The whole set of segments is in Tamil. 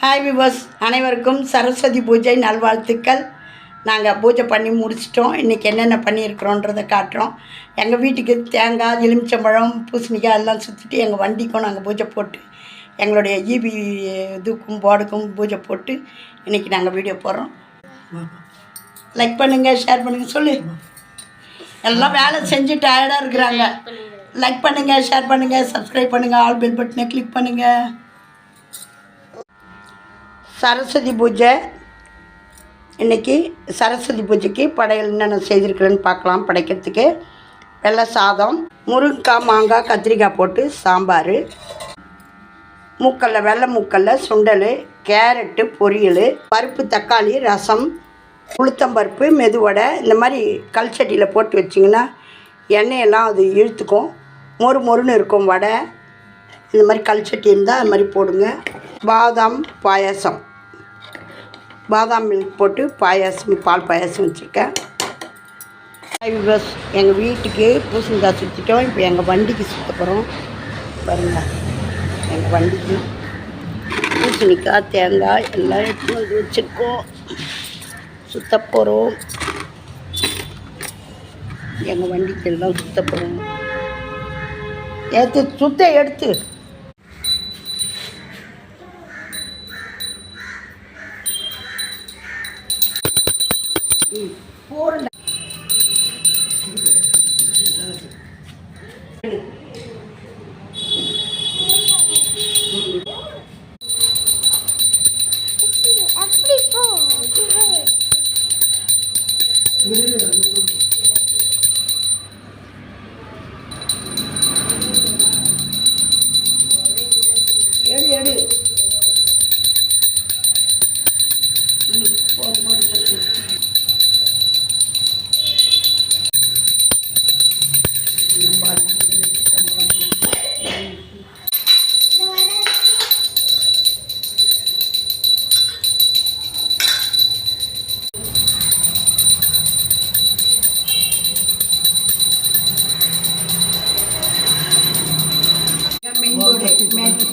ஹாய் விவர்ஸ், அனைவருக்கும் சரஸ்வதி பூஜை நல்வாழ்த்துக்கள். நாங்கள் பூஜை பண்ணி முடிச்சிட்டோம். இன்றைக்கி என்னென்ன பண்ணியிருக்கிறோன்றதை காட்டுறோம். எங்கள் வீட்டுக்கு தேங்காய், எலுமிச்சம்பழம், பூசணிக்காய் எல்லாம் சுற்றிட்டு எங்கள் வண்டிக்கும் நாங்கள் பூஜை போட்டு எங்களுடைய ஈபி இதுக்கும் போர்டுக்கும் பூஜை போட்டு இன்றைக்கி நாங்கள் வீடியோ போடுறோம். லைக் பண்ணுங்கள், ஷேர் பண்ணுங்கள். சொல்லு. எல்லாம் வேலை செஞ்சு டயர்டாக இருக்கிறாங்க. லைக் பண்ணுங்கள், ஷேர் பண்ணுங்கள், சப்ஸ்கிரைப் பண்ணுங்கள், ஆல் பெல் பட்டனை கிளிக் பண்ணுங்கள். சரஸ்வதி பூஜை இன்றைக்கி. சரஸ்வதி பூஜைக்கு படையல் என்னென்ன செய்திருக்கிறேன்னு பார்க்கலாம். படைக்கிறதுக்கு வெள்ளை சாதம், முருங்கைக்காய், மாங்காய், கத்திரிக்காய் போட்டு சாம்பார், மூக்கல்ல வெள்ளை மூக்கல்ல சுண்டல், கேரட்டு பொரியல், பருப்பு தக்காளி ரசம், உளுத்தம்பருப்பு மெதுவடை. இந்த மாதிரி கல்சட்டியில் போட்டு வச்சிங்கன்னா எண்ணெயெல்லாம் அது இழுத்துக்கும், மொறு மொறுன்னு இருக்கும் வடை. இந்த மாதிரி கல்சட்டி இருந்தால் அது மாதிரி போடுங்க. பாதாம் பாயாசம், பாதாம் மில்க் போட்டு பாயாசம், பால் பாயாசம் வச்சுருக்கேன். எங்கள் வீட்டுக்கு பூசணிக்காய் சுற்றிட்டோம். இப்போ எங்கள் வண்டிக்கு சுற்ற போகிறோம். பாருங்கள், எங்கள் வண்டிக்கு பூசணிக்காய், தேங்காய் எல்லாம் எடுத்து வந்து வச்சுருக்கோம். சுற்ற போகிறோம். எங்கள் வண்டிக்கு எல்லாம் சுற்ற போகிறோம். எடுத்து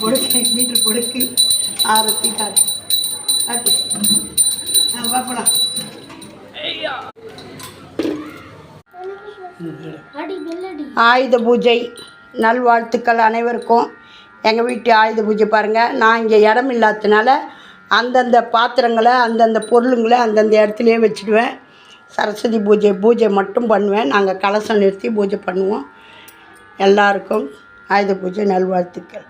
போறேன். எடு மீட்ரு கொடுக்கு ஆரத்தி காட்டு காட்டு பார்க்கலாம். ஆயுத பூஜை நல்வாழ்த்துக்கள் அனைவருக்கும். எங்கள் வீட்டு ஆயுத பூஜை பாருங்கள். நான் இங்கே இடம் இல்லாததுனால அந்தந்த பாத்திரங்களை, அந்தந்த பொருளுங்களை அந்தந்த இடத்துலையே வச்சுடுவேன். சரஸ்வதி பூஜை மட்டும் பண்ணுவேன். நாங்கள் கலசம் நிறுத்தி பூஜை பண்ணுவோம். எல்லாருக்கும் ஆயுத பூஜை நல்வாழ்த்துக்கள்.